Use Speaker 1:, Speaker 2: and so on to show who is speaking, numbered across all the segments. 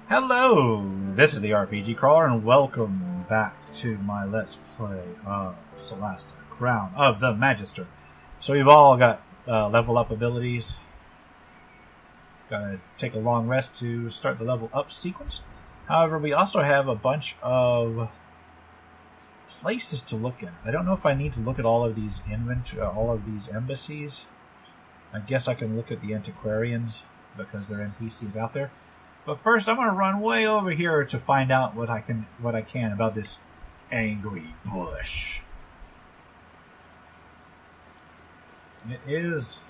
Speaker 1: Hello, this is the RPG Crawler, and welcome back to my Let's Play of Solasta, Crown of the Magister. So we've all got level up abilities. Gotta take a long rest to start the level up sequence. However, we also have a bunch of places to look at. I don't know if I need to look at all of these embassies. I guess I can look at the antiquarians because they're NPCs out there. But first, I'm going to run way over here to find out what I can about this angry bush. It is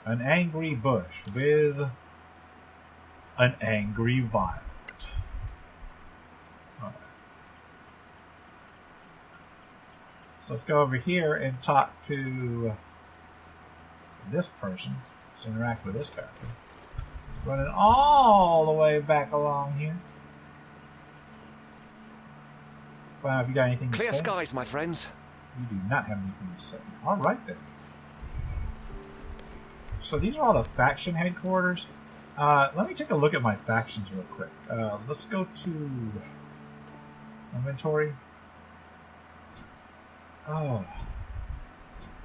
Speaker 1: an angry bush with an angry violet. All right. So let's go over here and talk to this person. Let's interact with this character. Running all the way back along here. Well, have you got anything to say?
Speaker 2: Clear skies, my friends.
Speaker 1: You do not have anything to say. All right, then. So these are all the faction headquarters. Let me take a look at my factions real quick. Let's go to inventory. Oh.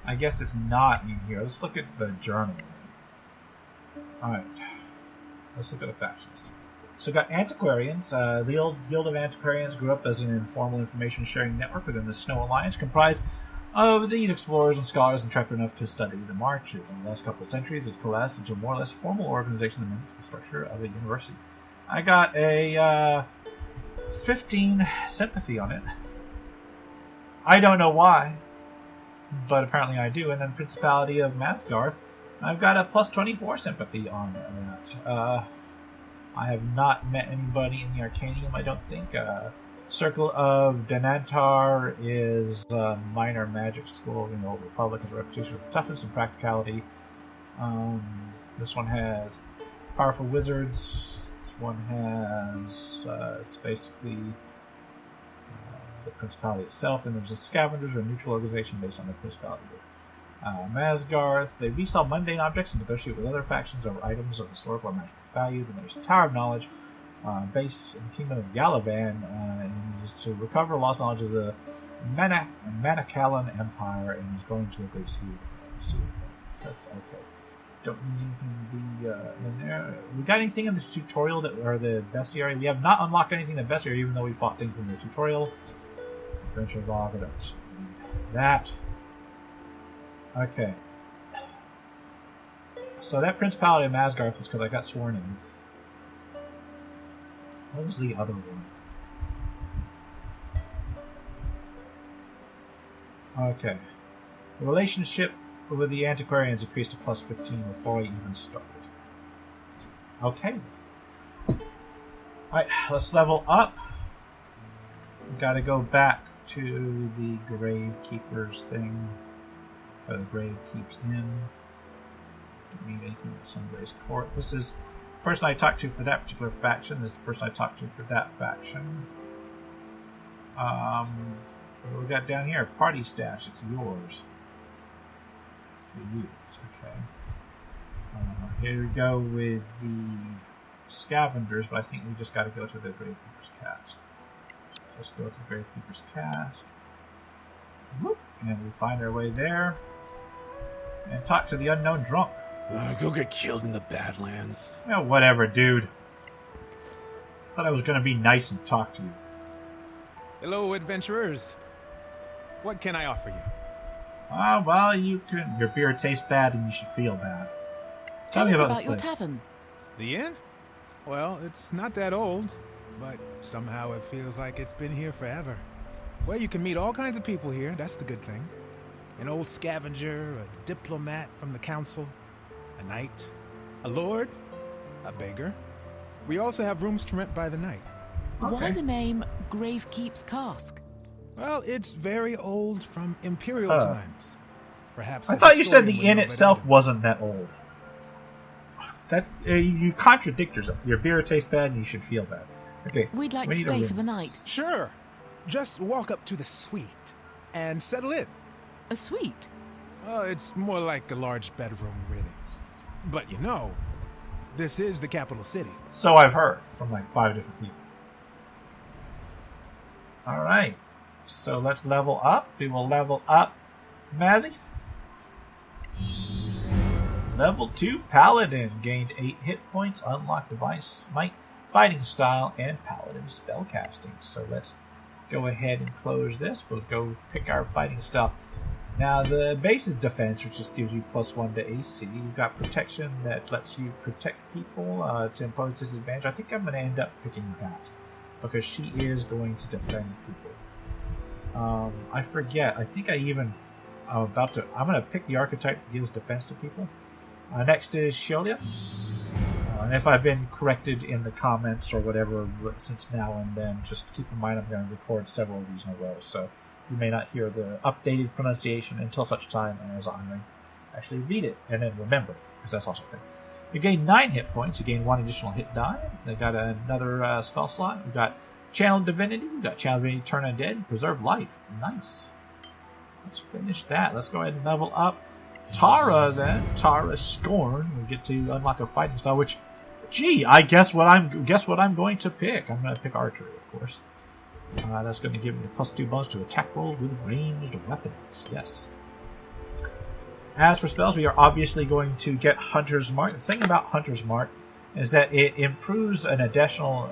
Speaker 1: I guess it's not in here. Let's look at the journal. Alright. Let's look at the factions. So we got Antiquarians. The old Guild of Antiquarians grew up as an informal information sharing network within the Snow Alliance, comprised of these explorers and scholars intrepid enough to study the marches. In the last couple of centuries, it's coalesced into a more or less formal organization that mimics the structure of a university. I got a 15 sympathy on it. I don't know why, but apparently I do. And then Principality of Masgarth, I've got a plus 24 sympathy on that. I have not met anybody in the Arcanium, I don't think. Circle of Denantar is a minor magic school in the Old Republic, has a reputation for toughness and practicality. This one has powerful wizards. This one has it's basically the Principality itself. Then there's the Scavengers, a neutral organization based on the Principality of Masgarth. They resell mundane objects and negotiate with other factions over items of historical or magical value. Then there's the Tower of Knowledge, based in the Kingdom of Galavan, and is to recover lost knowledge of the Manicalan Empire, and is going to a great sea. So that's okay. Don't need anything to be in there. We got anything in the tutorial or the bestiary? We have not unlocked anything in the bestiary, even though we fought things in the tutorial. Adventure log, I don't need that. Okay. So that Principality of Masgarth was because I got sworn in. What was the other one? Okay. The relationship with the Antiquarians increased to plus 15 before I even started. Okay. Alright, let's level up. Gotta go back to the Gravekeeper's thing. Or the Gravekeeper's Inn. Don't need anything at Sungray's Court. This is the person I talked to for that particular faction. This is the person I talked to for that faction. What do we got down here? Party stash. It's yours. To use. Okay. Here we go with the Scavengers, but I think we just got to go to the Gravekeeper's Cask. So let's go to the Gravekeeper's Cask. Whoop, and we find our way there. And talk to the unknown drunk.
Speaker 3: Go get killed in the Badlands.
Speaker 1: Well, whatever, dude. Thought I was going to be nice and talk to you.
Speaker 4: Hello, adventurers. What can I offer you?
Speaker 1: Well, you can. Your beer tastes bad and you should feel bad. Tell me about this
Speaker 5: your
Speaker 1: place.
Speaker 5: tavern.
Speaker 4: The inn? Well, it's not that old, but somehow it feels like it's been here forever. Well, you can meet all kinds of people here, that's the good thing. An old scavenger, a diplomat from the council, a knight, a lord, a beggar. We also have rooms to rent by the night.
Speaker 1: Okay.
Speaker 5: Why the name Gravekeeper's Cask?
Speaker 4: Well, it's very old, from Imperial times. Perhaps
Speaker 1: I
Speaker 4: a
Speaker 1: thought you said the
Speaker 4: historian
Speaker 1: inn
Speaker 4: would know
Speaker 1: itself
Speaker 4: better.
Speaker 1: wasn't that old. That you contradict yourself. Your beer tastes bad and you should feel bad. Okay.
Speaker 5: We'd like
Speaker 1: we
Speaker 5: to
Speaker 1: need a
Speaker 5: stay
Speaker 1: room.
Speaker 5: for the night.
Speaker 4: Sure. Just walk up to the suite and settle in.
Speaker 5: A suite?
Speaker 4: It's more like a large bedroom, really. But you know, This is the capital city.
Speaker 1: So I've heard from like 5 different people. Alright. So let's level up. We will level up Mazzy. Level 2 Paladin. Gained 8 hit points. Unlocked device, might, fighting style, and Paladin spellcasting. So let's go ahead and close this. We'll go pick our fighting style. Now the base is defense, which just gives you +1 to AC. You've got protection that lets you protect people to impose disadvantage. I think I'm going to end up picking that because she is going to defend people. I forget. I think I'm going to pick the archetype that gives defense to people. Next is Sheolia. And if I've been corrected in the comments or whatever since now and then, just keep in mind I'm going to record several of these in a row, so you may not hear the updated pronunciation until such time as I actually read it and then remember it, because that's also a thing. You gain 9 hit points. You gain 1 additional hit die. They got another spell slot. We got Channel Divinity. We got Channel Divinity Turn Undead. Preserve Life. Nice. Let's finish that. Let's go ahead and level up Tara then. Tara Scorn. We get to unlock a fighting style, which, gee, I guess what I'm going to pick. I'm going to pick archery, of course. That's going to give me a +2 bonus to attack rolls with ranged weapons. Yes. As for spells, we are obviously going to get Hunter's Mark. The thing about Hunter's Mark is that it improves an additional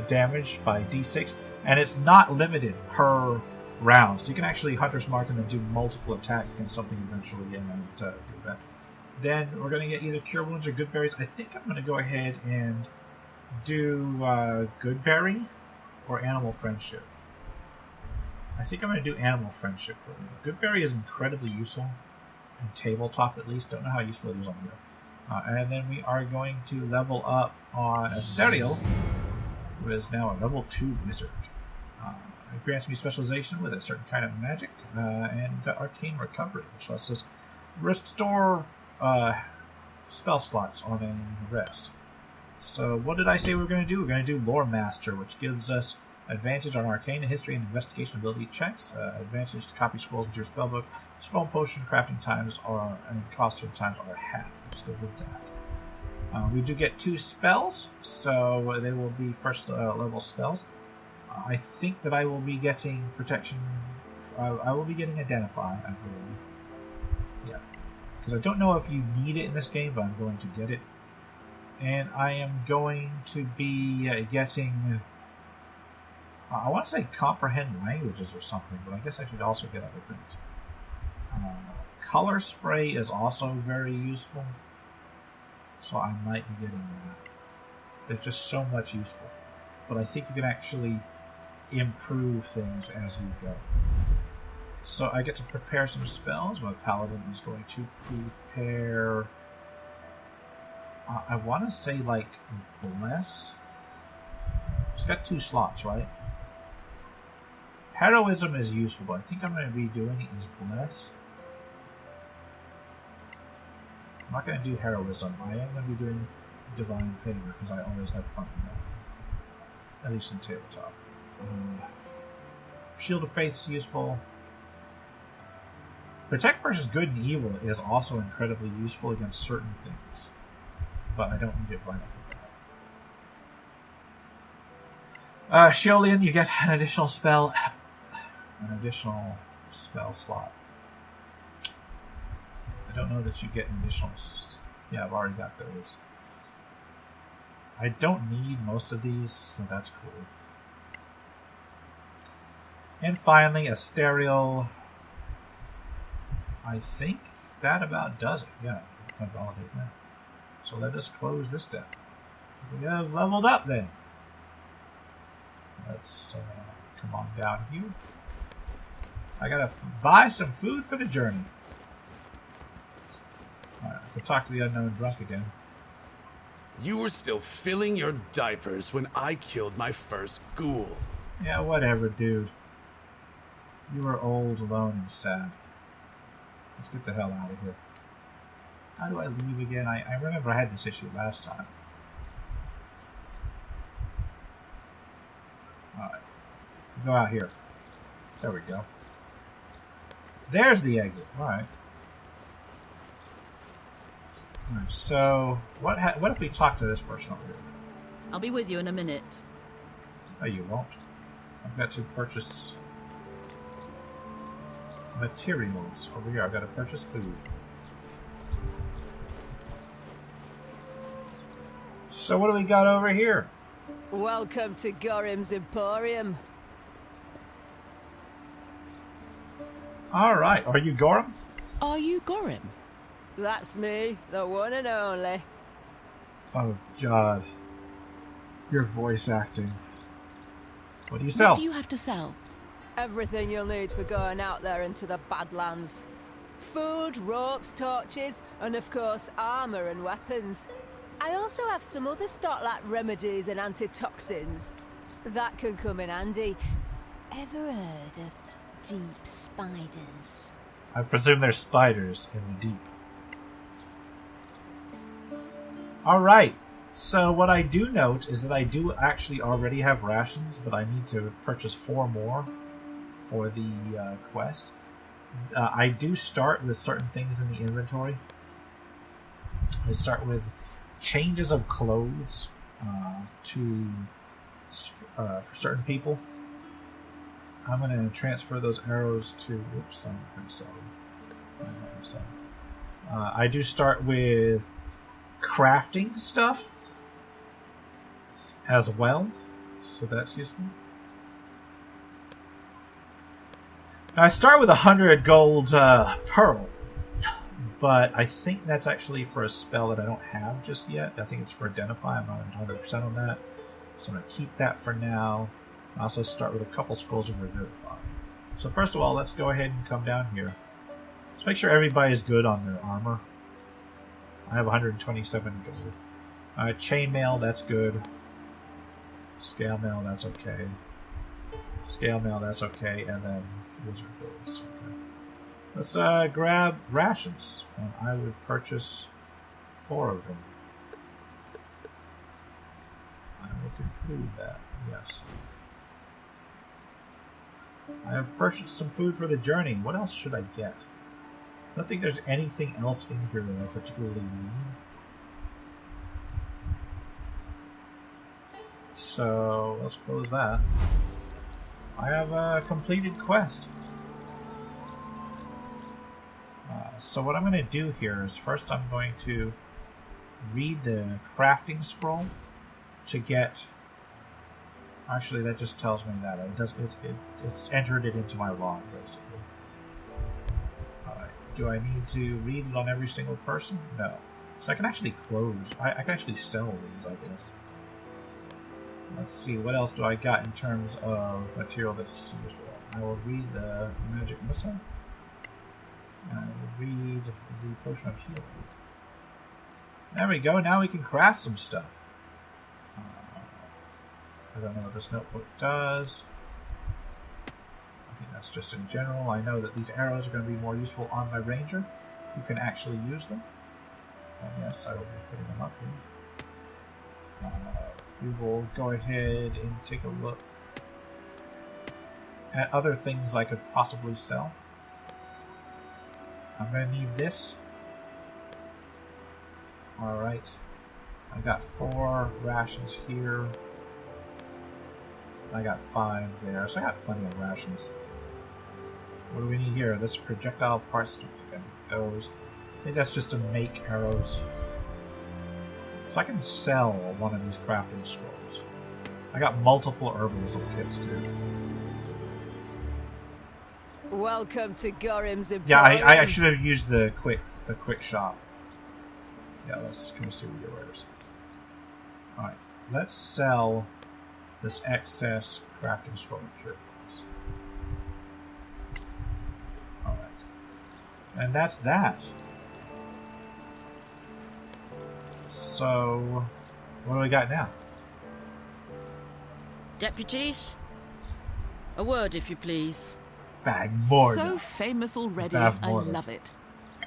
Speaker 1: damage by D6, and it's not limited per round. So you can actually Hunter's Mark and then do multiple attacks against something eventually and do that. Then we're going to get either Cure Wounds or Good Berries. I think I'm going to go ahead and do Good Berry or Animal Friendship. I think I'm going to do Animal Friendship for me. Good Berry is incredibly useful. In tabletop at least. Don't know how useful it is on here. And then we are going to level up on Asterial, who is now a level 2 wizard. It grants me specialization with a certain kind of magic, and we've got Arcane Recovery, which lets us restore spell slots on a rest. So what did I say we were going to do? We're going to do Lore Master, which gives us advantage on Arcane, History, and Investigation ability checks. Advantage to copy scrolls into your spellbook. Scroll and potion crafting times and cost times are half. Let's go with that. We do get 2 spells, so they will be first level spells. I think that I will be getting protection. I will be getting Identify, I believe. Yeah. Because I don't know if you need it in this game, but I'm going to get it. And I am going to be getting... I want to say Comprehend Languages or something, but I guess I should also get other things. Color Spray is also very useful, so I might be getting that. There's just so much useful. But I think you can actually improve things as you go. So I get to prepare some spells. My Paladin is going to prepare... I want to say, like, Bless. It's got 2 slots, right? Heroism is useful, but I think I'm going to be doing it as Bless. I'm not going to do Heroism. I am going to be doing Divine Favor, because I always have fun with that. At least in tabletop. Shield of Faith is useful. Protect versus Good and Evil is also incredibly useful against certain things. But I don't need it right off the bat. Sheolian, you get an additional spell slot. I don't know that you get an additional... Yeah, I've already got those. I don't need most of these, so that's cool. And finally, Asterial. I think that about does it. Yeah, I validate that. So let us close this down. We have leveled up then. Let's come on down here. I gotta buy some food for the journey. Alright, we'll talk to the unknown drunk again.
Speaker 3: You were still filling your diapers when I killed my first ghoul.
Speaker 1: Yeah, whatever, dude. You are old, alone, and sad. Let's get the hell out of here. How do I leave again? I remember I had this issue last time. Alright. Go out here. There we go. There's the exit. Alright. Alright, so what if we talk to this person over here?
Speaker 5: I'll be with you in a minute.
Speaker 1: Oh, you won't. I've got to purchase materials over here. I've got to purchase food. So what do we got over here?
Speaker 2: Welcome to Gorham's Emporium.
Speaker 1: All right. Are you Gorham?
Speaker 5: Are you Gorham?
Speaker 2: That's me, the one and only.
Speaker 1: Oh, God. Your voice acting. What do you sell?
Speaker 5: What do you have to sell?
Speaker 2: Everything you'll need for going out there into the Badlands. Food, ropes, torches, and of course armour and weapons. I also have some other stock like remedies and antitoxins. That can come in handy. Ever heard of deep spiders?
Speaker 1: I presume there's spiders in the deep. Alright, so what I do note is that I do actually already have rations, but I need to purchase 4 more for the quest. I do start with certain things in the inventory. I start with changes of clothes for certain people. I'm going to transfer those arrows to... Oops, I'm not going to sell them. I'm not going to sell them. I do start with crafting stuff as well, so that's useful. Now, I start with 100 gold pearl, but I think that's actually for a spell that I don't have just yet. I think it's for Identify. I'm not 100% on that, so I'm going to keep that for now. I also start with a couple scrolls of Revivify. So first of all, let's go ahead and come down here. Let's make sure everybody's good on their armor. I have 127 gold. Chainmail, that's good. Scale mail, that's okay. Scale mail, that's okay. And then wizard goods. Okay. Let's grab rations, and I would purchase 4 of them. I will conclude that, yes. I have purchased some food for the journey. What else should I get? I don't think there's anything else in here that I particularly need. So, let's close that. I have a completed quest. So what I'm going to do here is first I'm going to read the crafting scroll to get... Actually, that just tells me that. It's entered it into my log, basically. Do I need to read it on every single person? No. So I can actually close. I can actually sell these, I guess. Let's see, what else do I got in terms of material that's useful? I will read the magic missile. And I will read the potion of healing. There we go, now we can craft some stuff. I don't know what this notebook does. I think that's just in general. I know that these arrows are going to be more useful on my ranger, who can actually use them. And yes, I will be putting them up here. We will go ahead and take a look at other things I could possibly sell. I'm going to need this. Alright. I got 4 rations here. I got 5 there, so I got plenty of rations. What do we need here? This projectile parts. Those. I think that's just to make arrows. So I can sell one of these crafting scrolls. I got multiple herbalism kits too.
Speaker 2: Welcome to Gorham's Emporium.
Speaker 1: Yeah, I should have used the quick shop. Yeah, let's go see what it is. Alright, let's sell this excess crafting scroll materials. Alright. And that's that. So, what do we got now?
Speaker 6: Deputies? A word, if you please.
Speaker 1: Bagmorda.
Speaker 5: So famous already.
Speaker 1: Bagmorda.
Speaker 5: I love it.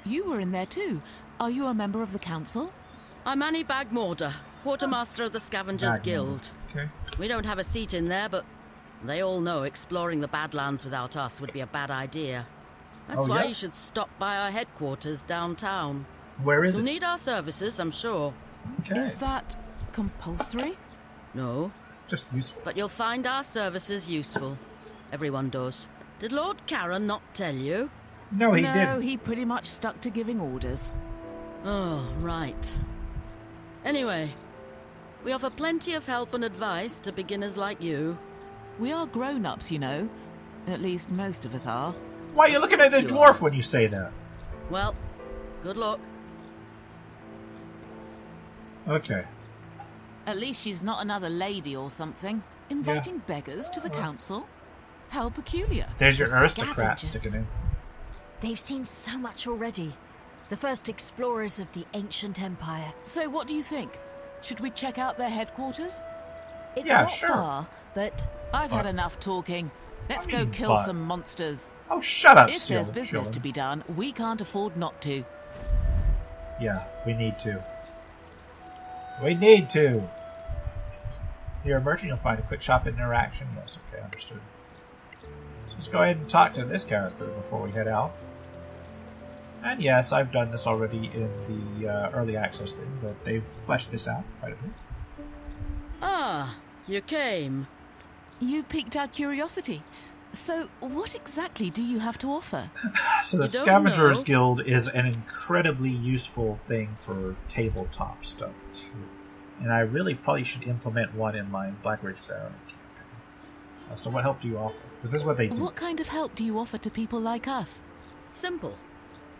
Speaker 5: You were in there too. Are you a member of the council?
Speaker 6: I'm Annie Bagmorda, quartermaster of the Scavengers Guild.
Speaker 1: Okay.
Speaker 6: We don't have a seat in there, but they all know exploring the Badlands without us would be a bad idea. That's why you should stop by our headquarters downtown.
Speaker 1: Where is
Speaker 6: You'll
Speaker 1: it?
Speaker 6: need our services, I'm sure.
Speaker 1: Okay.
Speaker 5: Is that compulsory?
Speaker 6: No,
Speaker 1: Just useful.
Speaker 6: but you'll find our services useful. Everyone does. Did Lord Caron not tell you?
Speaker 1: No, he
Speaker 5: no,
Speaker 1: didn't.
Speaker 5: he pretty much stuck to giving orders.
Speaker 6: Oh, right. Anyway, we offer plenty of help and advice to beginners like you.
Speaker 5: We are grown-ups, you know. At least most of us are.
Speaker 1: Why are you looking at the
Speaker 6: You
Speaker 1: dwarf when you say that?
Speaker 6: Well, good luck.
Speaker 1: Okay.
Speaker 5: At least she's not another lady or something. Inviting beggars to the council? How peculiar.
Speaker 1: There's your
Speaker 7: The
Speaker 1: aristocrat
Speaker 7: scavengers.
Speaker 1: sticking in.
Speaker 7: They've seen so much already. The first explorers of the ancient empire.
Speaker 5: So what do you think? Should we check out their headquarters?
Speaker 7: It's
Speaker 1: Yeah,
Speaker 7: not
Speaker 1: sure.
Speaker 7: far, but
Speaker 5: I've had enough talking. Let's go
Speaker 1: mean,
Speaker 5: kill
Speaker 1: but-
Speaker 5: some monsters.
Speaker 1: Oh, shut up,
Speaker 5: If there's
Speaker 1: Seal-
Speaker 5: business
Speaker 1: Chillin.
Speaker 5: to be done, we can't afford not to.
Speaker 1: Yeah, we need to. We need to. Near a merchant, you'll find a quick shop interaction. Yes, okay, understood. Let's go ahead and talk to this character before we head out. And yes, I've done this already in the early access thing, but they've fleshed this out quite a bit.
Speaker 6: Ah, you came.
Speaker 5: You piqued our curiosity. So what exactly do you have to offer?
Speaker 1: So the
Speaker 6: You don't
Speaker 1: Scavengers
Speaker 6: know?
Speaker 1: Guild is an incredibly useful thing for tabletop stuff, too. And I really probably should implement one in my Blackridge Baron campaign. So what help do you offer? Because this is what they do.
Speaker 5: What kind of help do you offer to people like us?
Speaker 6: Simple.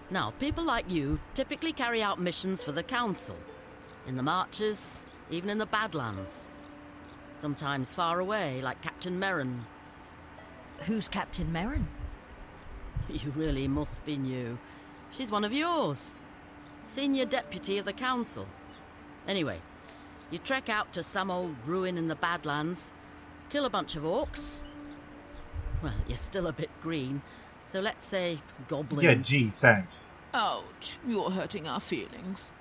Speaker 6: Now, people like you typically carry out missions for the council. In the marches, even in the Badlands. Sometimes far away, like Captain Merrin.
Speaker 7: who's Captain Merrin?
Speaker 6: You really must be new. She's one of yours. Senior deputy of the council. Anyway, you trek out to some old ruin in the Badlands, kill a bunch of orcs. Well, you're still a bit green, so let's say goblins.
Speaker 1: Yeah, gee, thanks.
Speaker 5: Ouch, you're hurting our feelings.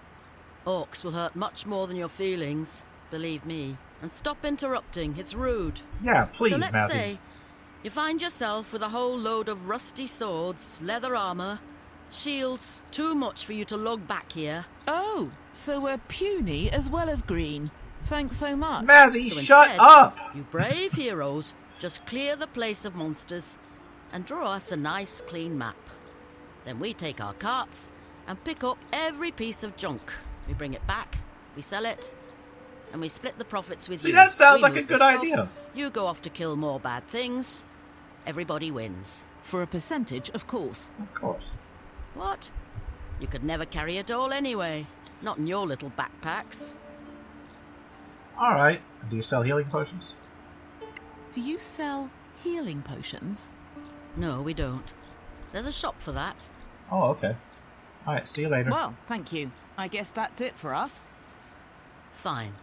Speaker 6: Orcs will hurt much more than your feelings, believe me. And stop interrupting, it's rude.
Speaker 1: Yeah, please,
Speaker 6: So let's
Speaker 1: Mazzy.
Speaker 6: say you find yourself with a whole load of rusty swords, leather armor, shields, too much for you to lug back here.
Speaker 5: Oh, so we're puny as well as green. Thanks so much.
Speaker 1: Mazzy,
Speaker 6: So
Speaker 1: shut
Speaker 6: instead,
Speaker 1: up!
Speaker 6: You brave heroes, just clear the place of monsters and draw us a nice clean map. Then we take our carts and pick up every piece of junk. We bring it back, we sell it, and we split the profits with
Speaker 1: See,
Speaker 6: you.
Speaker 1: that sounds
Speaker 6: We
Speaker 1: like a
Speaker 6: move the
Speaker 1: good
Speaker 6: stuff,
Speaker 1: idea.
Speaker 6: You go off to kill more bad things. Everybody wins.
Speaker 5: For a percentage, of course.
Speaker 1: Of course.
Speaker 6: What? You could never carry it all anyway. Not in your little backpacks.
Speaker 1: Alright. Do you sell healing potions?
Speaker 5: Do you sell healing potions?
Speaker 6: No, we don't. There's a shop for that.
Speaker 1: Oh, okay. Alright, see you later.
Speaker 5: Well, thank you. I guess that's it for us.
Speaker 6: Fine.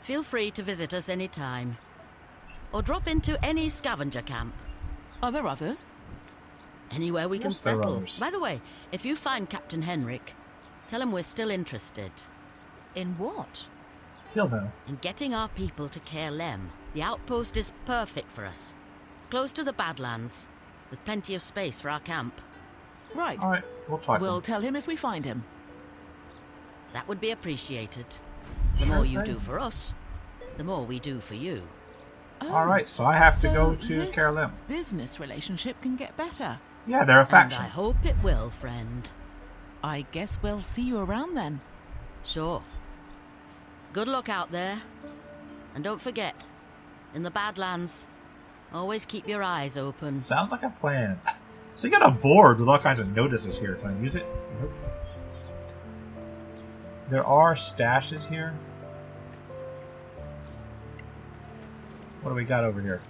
Speaker 6: Feel free to visit us any time. Or drop into any scavenger camp.
Speaker 5: Are there others?
Speaker 6: Anywhere we can
Speaker 1: Yes, there are
Speaker 6: settle.
Speaker 1: others.
Speaker 6: By the way, if you find Captain Henrik, tell him we're still interested
Speaker 7: In what?
Speaker 1: He'll know.
Speaker 6: in getting our people to Caer Len. The outpost is perfect for us. Close to the Badlands, with plenty of space for our camp.
Speaker 5: Right.
Speaker 1: Alright, we'll talk
Speaker 5: We'll
Speaker 1: to him.
Speaker 5: tell him if we find him.
Speaker 6: That would be appreciated. The more you do for us, the more we do for you.
Speaker 5: Oh,
Speaker 1: Alright, so I have to
Speaker 5: so
Speaker 1: go to
Speaker 5: this
Speaker 1: Caer Len.
Speaker 5: business relationship can get better.
Speaker 1: Yeah, they're a
Speaker 6: And
Speaker 1: faction.
Speaker 6: I hope it will, friend.
Speaker 5: I guess we'll see you around then.
Speaker 6: Sure. Good luck out there. And don't forget, in the Badlands, always keep your eyes open.
Speaker 1: Sounds like a plan. So you got a board with all kinds of notices here. Can I use it? Nope. There are stashes here. What do we got over here?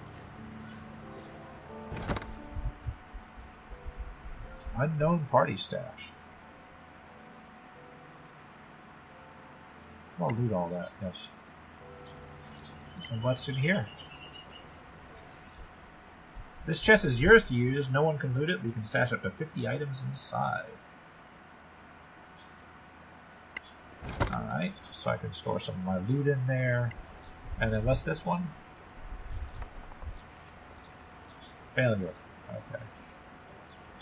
Speaker 1: Unknown party stash. I'll loot all that, yes. And what's in here? This chest is yours to use. No one can loot it, but you can stash up to 50 items inside. Alright, so I can store some of my loot in there. And then what's this one? Failure. Okay.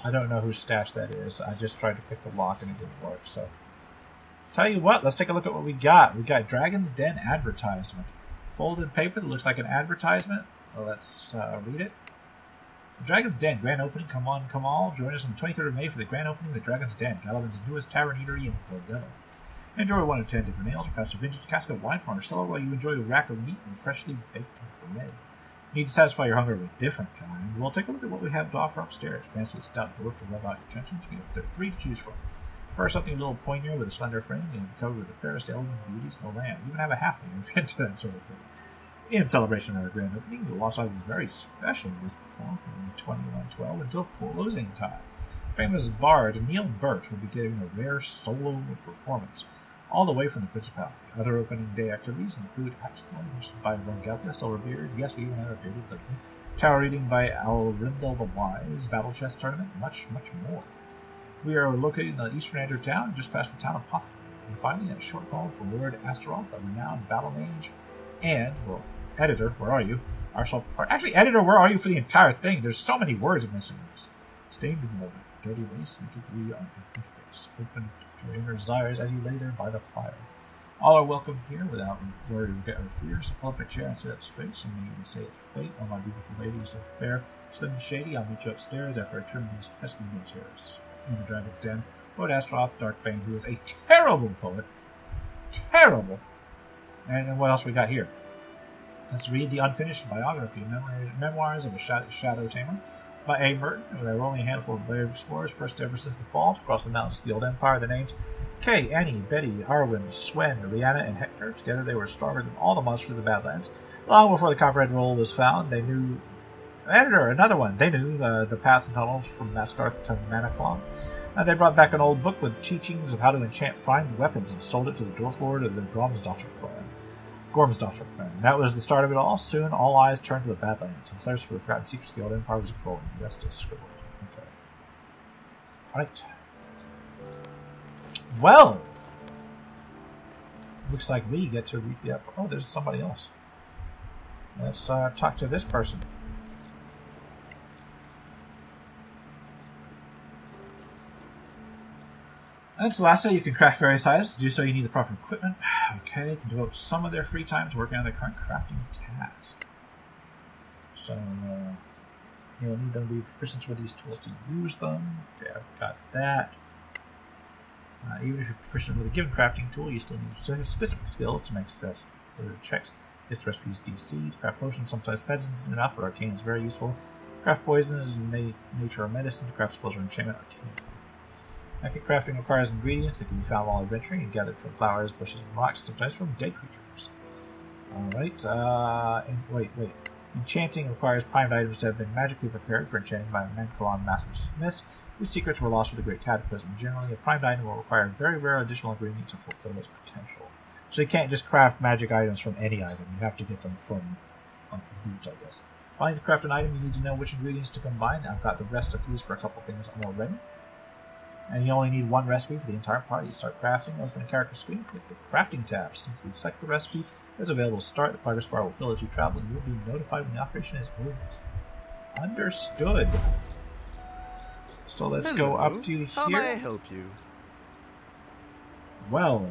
Speaker 1: I don't know whose stash that is. I just tried to pick the lock and it didn't work. So, tell you what, let's take a look at what we got. We got Dragon's Den advertisement. Folded paper that looks like an advertisement. Well, let's read it. The Dragon's Den grand opening. Come on, come all. Join us on the 23rd of May for the grand opening of the Dragon's Den, Galavin's newest tavern eatery in Bordello. Enjoy 1 of 10 different ales, or perhaps a vintage cask of wine from our cellar while you enjoy a rack of meat and freshly baked bread. Need to satisfy your hunger of a different kind? We'll take a look at what we have to offer upstairs. Fancy a stout dwarf to rub out your tensions? We have 3 to choose from. First, something a little pointier with a slender frame and covered with the fairest elven beauties in the land. We even have a halfling if you're into that sort of thing. In celebration of our grand opening, we'll also have a very special list performed from 2112 until closing time. Famous bard Neil Burt will be giving a rare solo performance, all the way from the Principality. Other opening day activities include axe throwing hosted by Rongelka, Silverbeard, yes, we even have a bearded lady, tower reading by Alrindal the Wise, battle chess tournament, much, much more. We are located in the eastern edge of town, just past the town of Pothcary. And finally, a short poem from Lord Astaroth, a renowned battle mage, and, well, editor, where are you? Actually, editor, where are you for the entire thing? There's so many words missing in this. Stained in velvet, dirty lace, naked we on your face, open to your inner desires as you lay there by the fire. All are welcome here without worry or fear, so pull up a chair and sit up straight, so may you say it's fate. Oh, my beautiful lady, so fair, slim and shady, I'll meet you upstairs after I trim these pesky militaries. In the Dragon's Den, Lord Astaroth Darkbane, who is a terrible poet. Terrible! And what else we got here? Let's read the unfinished biography, Memoirs of a Shadow Tamer, by A. Merton. There were only a handful of brave explorers, first ever since the fall, across the mountains to the old empire. The names Kay, Annie, Betty, Arwen, Swen, Rihanna, and Hector. Together they were stronger than all the monsters of the Badlands. Long before the copyright roll was found, they knew... Editor, another one. They knew the paths and tunnels from Maskarth to Manaclon. They brought back an old book with teachings of how to enchant primed weapons and sold it to the Dwarf Lord of the Gormsdottir clan. That was the start of it all. Soon, all eyes turned to the Badlands, and thirst for the forgotten secrets of the old empire was growing. Rest is scribbled. Okay. Alright. Well! Looks like we get to read the... Oh, there's somebody else. Let's talk to this person. And Solasta, you can craft various items. To do so, you need the proper equipment. Okay, you can devote some of their free time to working on their current crafting task. So, you'll need them to be proficient with these tools to use them. Okay, I've got that. Even if you're proficient with a given crafting tool, you still need specific skills to make success checks. This recipe is DC. To craft potions, sometimes medicine isn't enough, but arcane is very useful. Craft poison is nature or medicine. To craft spells or enchantment, arcane. Magic crafting requires ingredients that can be found while adventuring and gathered from flowers, bushes, and rocks, sometimes from dead creatures. Alright, wait. Enchanting requires primed items to have been magically prepared for enchanting by a Mankalon Master Smith, whose secrets were lost with the Great Cataclysm. Generally, a primed item will require a very rare additional ingredient to fulfill its potential. So you can't just craft magic items from any item. You have to get them from loot, I guess. Finally, to craft an item, you need to know which ingredients to combine. I've got the rest of these for a couple things already. And you only need one recipe for the entire party. Start crafting, open a character screen, click the crafting tab. Since you select the recipe is available to start, the progress bar will fill as you travel, and you'll be notified when the operation is over. Understood. So let's go up to here.
Speaker 3: How may I help you?
Speaker 1: Well,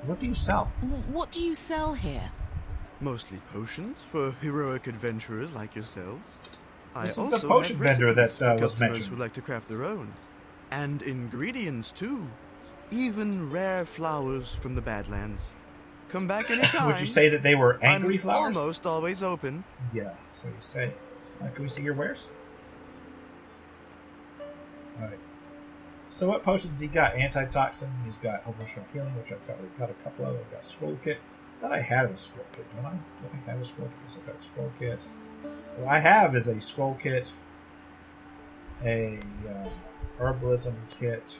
Speaker 1: what do you sell?
Speaker 5: What do you sell here?
Speaker 3: Mostly potions for heroic adventurers like yourselves.
Speaker 1: This
Speaker 3: I
Speaker 1: is
Speaker 3: also
Speaker 1: the potion
Speaker 3: have
Speaker 1: vendor that
Speaker 3: recipes for
Speaker 1: was
Speaker 3: customers
Speaker 1: mentioned.
Speaker 3: who like to craft their own. And ingredients, too. Even rare flowers from the Badlands. Come back anytime.
Speaker 1: Would you say that they were angry
Speaker 3: I'm
Speaker 1: flowers?
Speaker 3: almost always open.
Speaker 1: Yeah, so you say. Can we see your wares? Alright. So what potions he got? Antitoxin, he's got emotional healing, which I've got a couple of. I've got a scroll kit. I thought I had a scroll kit, don't I? Do I have a scroll kit? Yes, I've got a scroll kit. What I have is a scroll kit, a herbalism kit,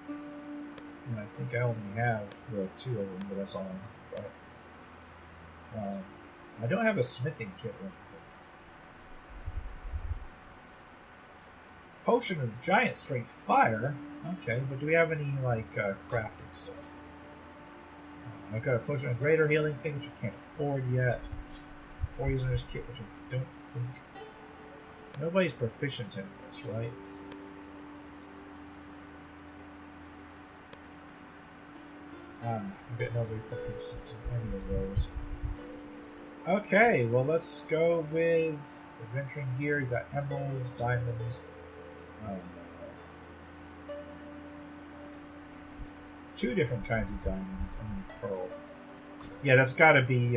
Speaker 1: and I think I only have the 2 of them, but that's all I've got. I don't have a smithing kit or anything. Potion of giant strength fire. Okay, but do we have any crafting stuff? I've got a potion of greater healing thing, which I can't afford yet. Poisoner's kit, which I don't think. Nobody's proficient in this, right? I bet nobody proficient in any of those. Okay, well let's go with adventuring gear. You've got emeralds, diamonds, two different kinds of diamonds, and then pearl. Yeah, that's got to be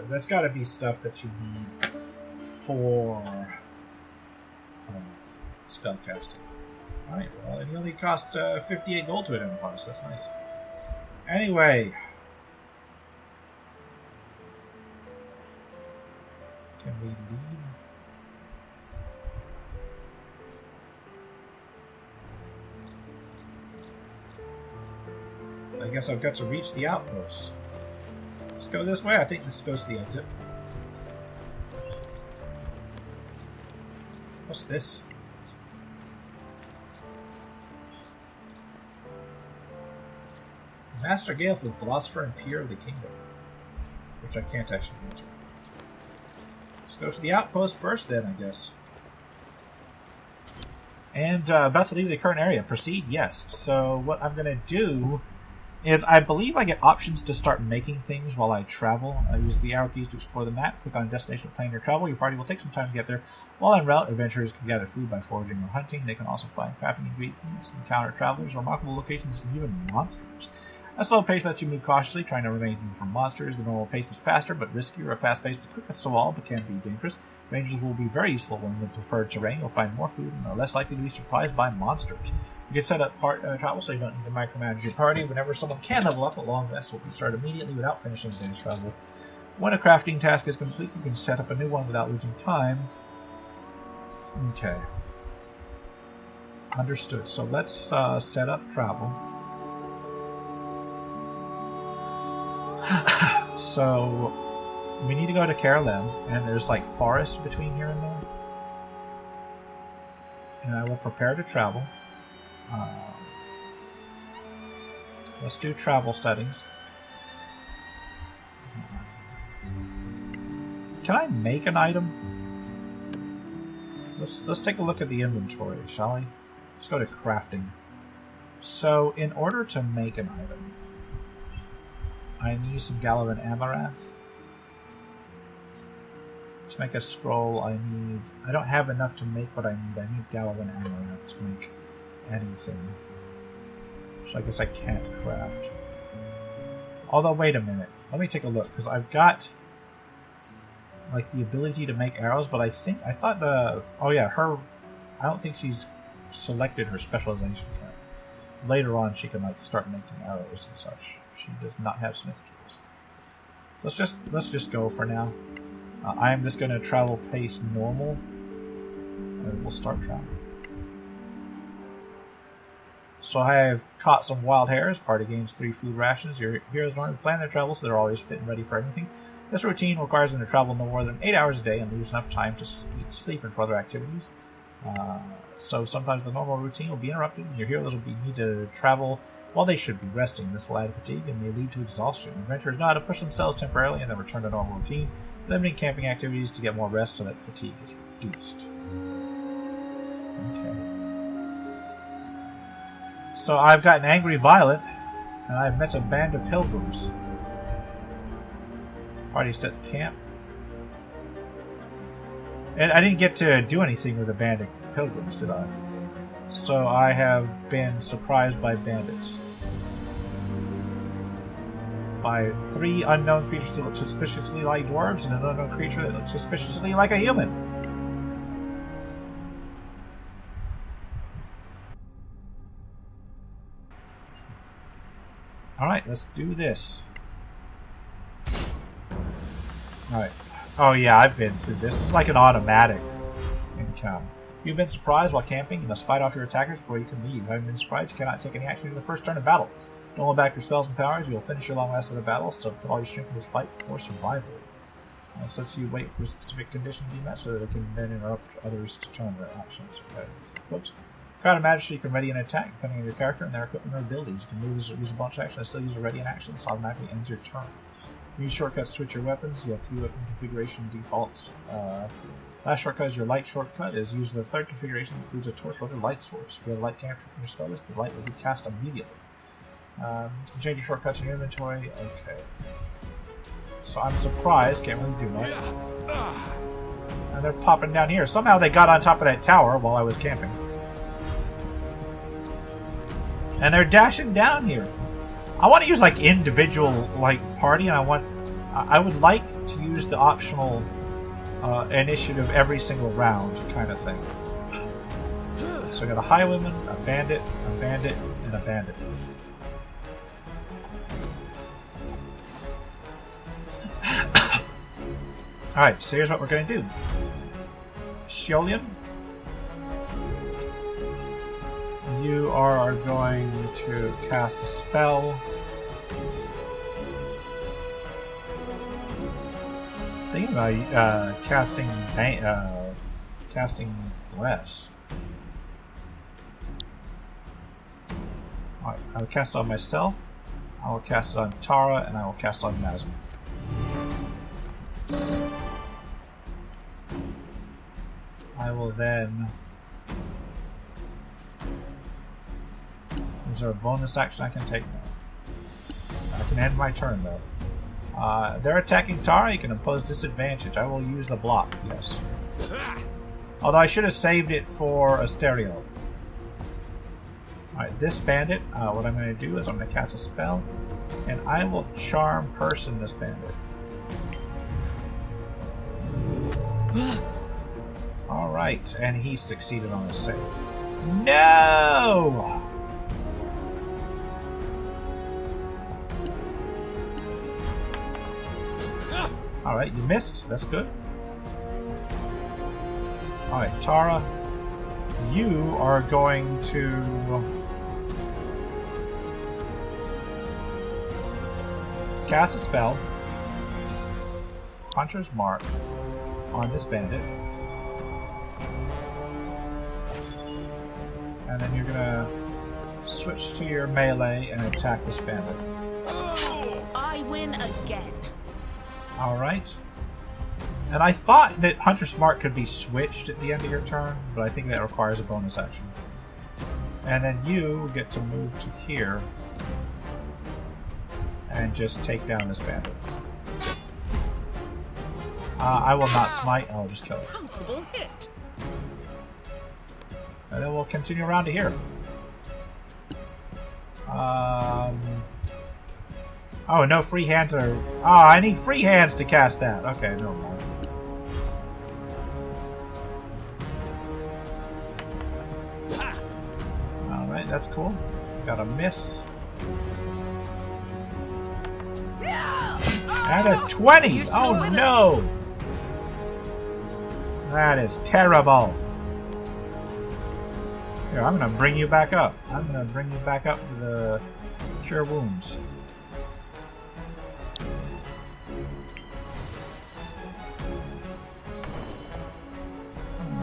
Speaker 1: that's got to be stuff that you need for spellcasting. All right, well, it only cost 58 gold to it in the so that's nice. Anyway, can we leave? I guess I've got to reach the outpost. Let's go this way. I think this goes to the exit. What's this? Master Galeford, philosopher and peer of the kingdom. Which I can't actually enter. Let's go to the outpost first then, I guess. And about to leave the current area. Proceed? Yes. So what I'm going to do is I believe I get options to start making things while I travel. I use the arrow keys to explore the map. Click on destination to plan your travel. Your party will take some time to get there. While en route, adventurers can gather food by foraging or hunting. They can also find crafting ingredients, encounter travelers, remarkable locations, and even monsters. A slow pace lets you move cautiously, trying to remain from monsters. The normal pace is faster but riskier. A fast pace is the quickest of all, but can be dangerous. Rangers will be very useful when in the preferred terrain. You'll find more food and are less likely to be surprised by monsters. You can set up travel so you don't need to micromanage your party. Whenever someone can level up, a long rest will be started immediately without finishing the day's travel. When a crafting task is complete, you can set up a new one without losing time. Okay. Understood. So let's set up travel. So we need to go to Caer Len, and there's like forest between here and there. And I will prepare to travel. Let's do travel settings. Can I make an item? Let's take a look at the inventory, shall we? Let's go to crafting. So in order to make an item, I need some Gallo and Amaranth. To make a scroll, I don't have enough to make what I need. I need Gallo and Amaranth to make anything. So I guess I can't craft. Although, wait a minute. Let me take a look, because I've got like the ability to make arrows, but I thought oh yeah, I don't think she's selected her specialization yet. Later on she can like start making arrows and such. She does not have smith tools. So let's just go for now. I am just going to travel pace normal, and we'll start traveling. So I have caught some wild hares. Party gains 3 food rations. Your heroes learn to plan their travel so they're always fit and ready for anything. This routine requires them to travel no more than 8 hours a day and leaves enough time to eat, sleep, and for other activities. So sometimes the normal routine will be interrupted, and your heroes will need to travel while they should be resting. This will add fatigue and may lead to exhaustion. Adventurers know how to push themselves temporarily and then return to normal routine, limiting camping activities to get more rest so that fatigue is reduced. Okay. So I've got an angry violet, and I've met a band of pilgrims. Party sets camp. And I didn't get to do anything with a band of pilgrims, did I? So I have been surprised by bandits. By 3 unknown creatures that look suspiciously like dwarves and an unknown creature that looks suspiciously like a human. Alright, let's do this. Alright. Oh yeah, I've been through this. It's like an automatic encounter. You've been surprised while camping. You must fight off your attackers before you can leave. Having been surprised, you cannot take any action in the first turn of battle. Don't hold back your spells and powers. You will finish your long rest of the battle, so put all your strength in this fight for survival. So let's you wait for a specific condition to be met so that it can then interrupt others to turn their actions. Okay. Whoops. Crowd of Magister, you can ready an attack depending on your character and their equipment or abilities. You can use a bunch of action and still use a ready an action, so automatically ends your turn. Use shortcuts to switch your weapons. You have 3 weapon configuration defaults. Last shortcut is your light shortcut. Is use the third configuration that includes a torch or light source. If you have a light cantrip from your spell list, the light will be cast immediately. Change your shortcuts in your inventory. Okay. So I'm surprised. Can't really do much. And they're popping down here. Somehow they got on top of that tower while I was camping. And they're dashing down here. I want to use like individual like party, and I would like to use the optional initiative every single round kind of thing. So I got a highwayman, a bandit, and a bandit. Alright, so here's what we're going to do. Shiolian, you are going to cast a spell. Thinking about casting Bless. Alright, I will cast it on myself, I will cast it on Tara, and I will cast it on Mazin. I will then... Is there a bonus action I can take now? I can end my turn though. They're attacking Tara, you can impose disadvantage. I will use the block, yes. Although I should have saved it for a stereo. Alright, this bandit, what I'm going to do is I'm going to cast a spell, and I will charm person this bandit. Alright, and he succeeded on his save. No! Alright, you missed. That's good. Alright, Tara, you are going to... cast a spell, Hunter's Mark, on this bandit. And then you're gonna switch to your melee and attack this bandit.
Speaker 5: I win again.
Speaker 1: Alright. And I thought that Hunter's Mark could be switched at the end of your turn, but I think that requires a bonus action. And then you get to move to here and just take down this bandit. I will not smite, I'll just kill it.
Speaker 5: Comfortable hit.
Speaker 1: And then we'll continue around to here. Oh, no free hand to... Oh, I need free hands to cast that. Okay, never mind. Alright, that's cool. Got a miss. And a 20! Oh no! That is terrible. Here, I'm gonna bring you back up. I'm gonna bring you back up to the Cure Wounds.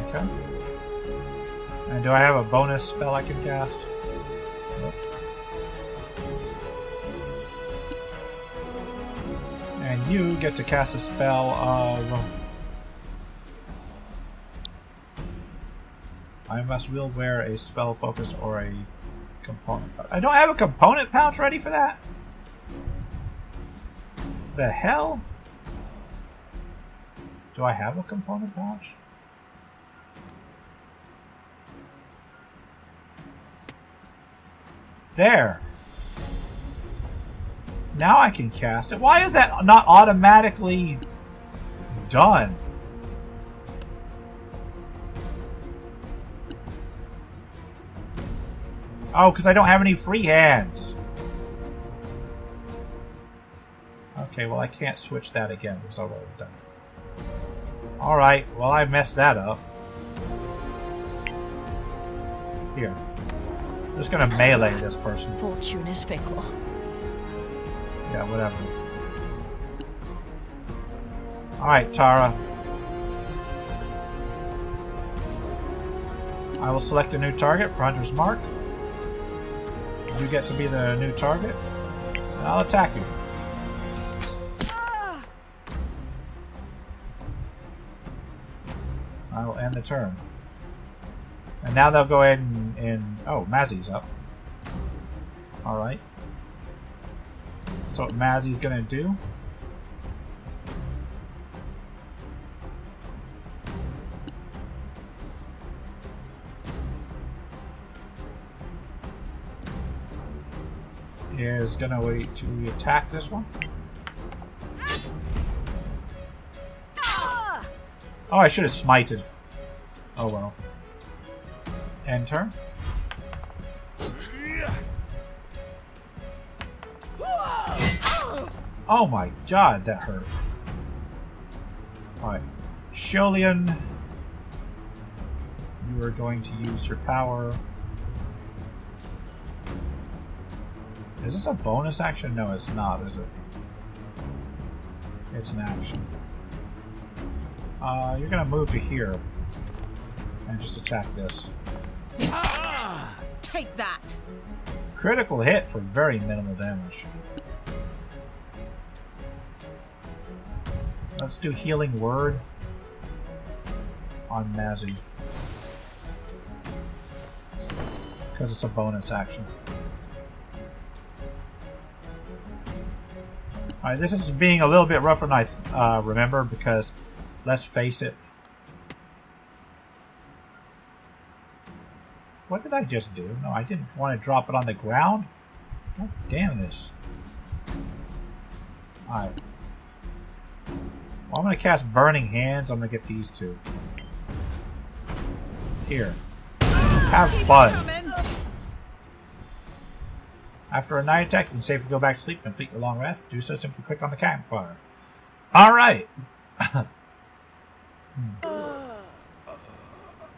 Speaker 1: Okay. And do I have a bonus spell I can cast? Nope. And you get to cast a spell of... I must wield wear a spell focus or a component pouch. I don't have a component pouch ready for that? The hell? Do I have a component pouch? There. Now I can cast it. Why is that not automatically done? Oh, because I don't have any free hands. Okay, well I can't switch that again because I've already done it. Alright, well I messed that up. Here. I'm just gonna melee this person.
Speaker 7: Fortune is fickle.
Speaker 1: Yeah, whatever. Alright, Tara. I will select a new target for Hunter's Mark. You get to be the new target. And I'll attack you. I will end the turn. And now they'll go ahead and oh, Mazzy's up. Alright. So what Mazzy's gonna do is gonna wait to attack this one. Oh, I should have smited. Oh well. End turn. Oh my god, that hurt. Alright. Sholian, you are going to use your power. Is this a bonus action? No, it's not, is it? It's an action. You're gonna move to here and just attack this.
Speaker 5: Take that!
Speaker 1: Critical hit for very minimal damage. Let's do Healing Word on Mazzy. Because it's a bonus action. Alright, this is being a little bit rougher than I remember because, let's face it. What did I just do? No, I didn't want to drop it on the ground. God damn this. Alright. Well, I'm going to cast Burning Hands. I'm going to get these two. Here. Have fun. After a night attack, you can safely go back to sleep and complete your long rest. To do so, simply click on the campfire. Alright!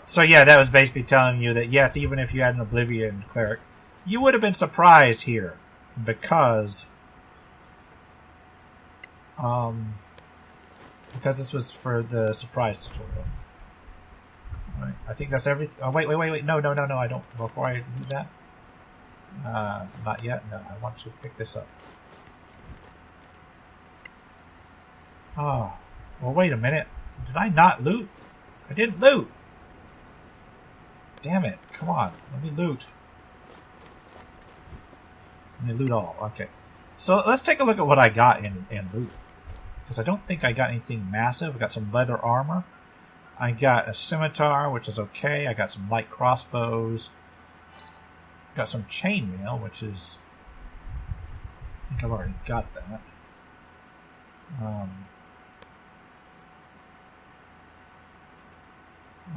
Speaker 1: So yeah, that was basically telling you that yes, even if you had an Oblivion Cleric, you would have been surprised here. Because this was for the surprise tutorial. Alright, I think that's everything. Oh, wait. No, I don't. Before I do that. Not yet. No, I want to pick this up. Oh. Well, wait a minute. Did I not loot? I didn't loot! Damn it. Come on. Let me loot. Let me loot all. Okay. So, let's take a look at what I got in loot. Because I don't think I got anything massive. I got some leather armor. I got a scimitar, which is okay. I got some light crossbows. Got some chainmail, which is... I think I've already got that.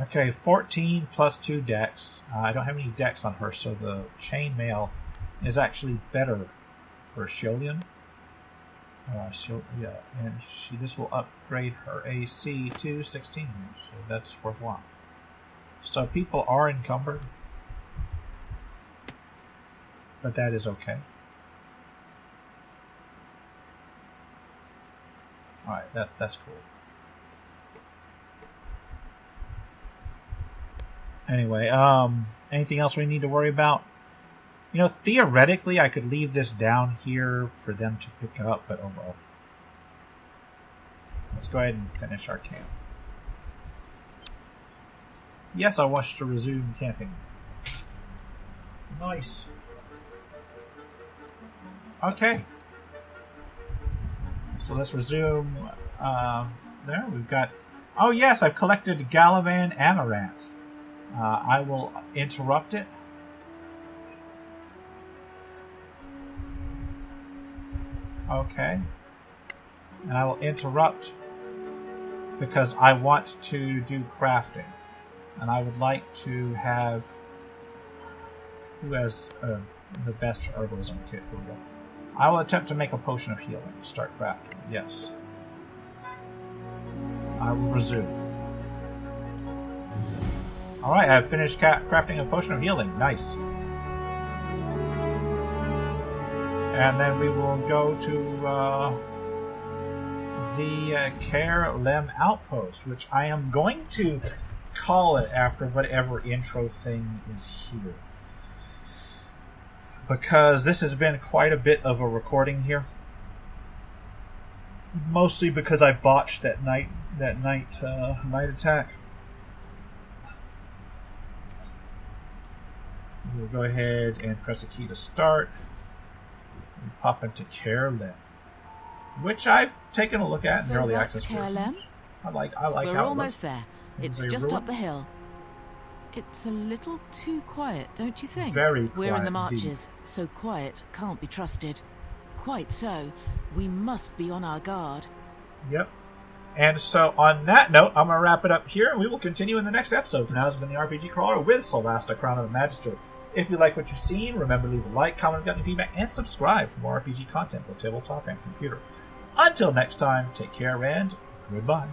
Speaker 1: Okay, 14 plus 2 dex. I don't have any dex on her, so the chainmail is actually better for Sholian. Yeah, and this will upgrade her AC to 16, so that's worthwhile. So people are encumbered. But that is okay. Alright, that's cool. Anyway, anything else we need to worry about? You know, theoretically, I could leave this down here for them to pick up, but oh well. Let's go ahead and finish our camp. Yes, I want to resume camping. Nice. Okay. So let's resume. There, we've got... Oh yes, I've collected Galavan Amaranth. I will interrupt it. Okay. And I will interrupt because I want to do crafting. And I would like to have... Who has the best herbalism kit? Who will? I will attempt to make a potion of healing. Start crafting. Yes. I will resume. Alright, I have finished crafting a potion of healing. Nice. And then we will go to the Caer Len outpost, which I am going to call it after whatever intro thing is here. Because this has been quite a bit of a recording here. Mostly because I botched that night attack. We'll go ahead and press a key to start. We pop into Caer Len, which I've taken a look at in
Speaker 5: So
Speaker 1: the early
Speaker 5: that's
Speaker 1: access
Speaker 5: Caer
Speaker 1: version.
Speaker 5: Len?
Speaker 1: I like
Speaker 5: We're
Speaker 1: how it looks.
Speaker 5: almost there. It's
Speaker 1: There's a
Speaker 5: just
Speaker 1: ruin.
Speaker 5: up the hill. It's a little too quiet, don't you think?
Speaker 1: Very
Speaker 5: We're in the
Speaker 1: quiet indeed.
Speaker 5: marches, so quiet can't be trusted. Quite so. We must be on our guard.
Speaker 1: Yep. And so on that note, I'm going to wrap it up here, and we will continue in the next episode. For now, this has been the RPG Crawler with Solasta, Crown of the Magister. If you like what you've seen, remember to leave a like, comment, got any feedback, and subscribe for more RPG content, both tabletop and computer. Until next time, take care and goodbye.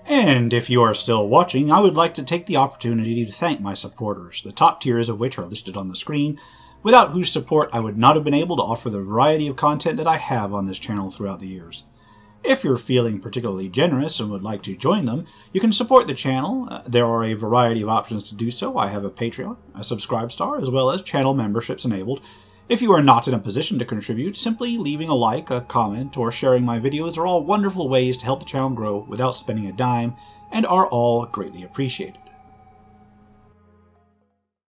Speaker 8: And if you are still watching, I would like to take the opportunity to thank my supporters, the top tiers of which are listed on the screen, without whose support I would not have been able to offer the variety of content that I have on this channel throughout the years. If you're feeling particularly generous and would like to join them, you can support the channel. There are a variety of options to do so. I have a Patreon, a Subscribe Star, as well as channel memberships enabled. If you are not in a position to contribute, simply leaving a like, a comment, or sharing my videos are all wonderful ways to help the channel grow without spending a dime, and are all greatly appreciated.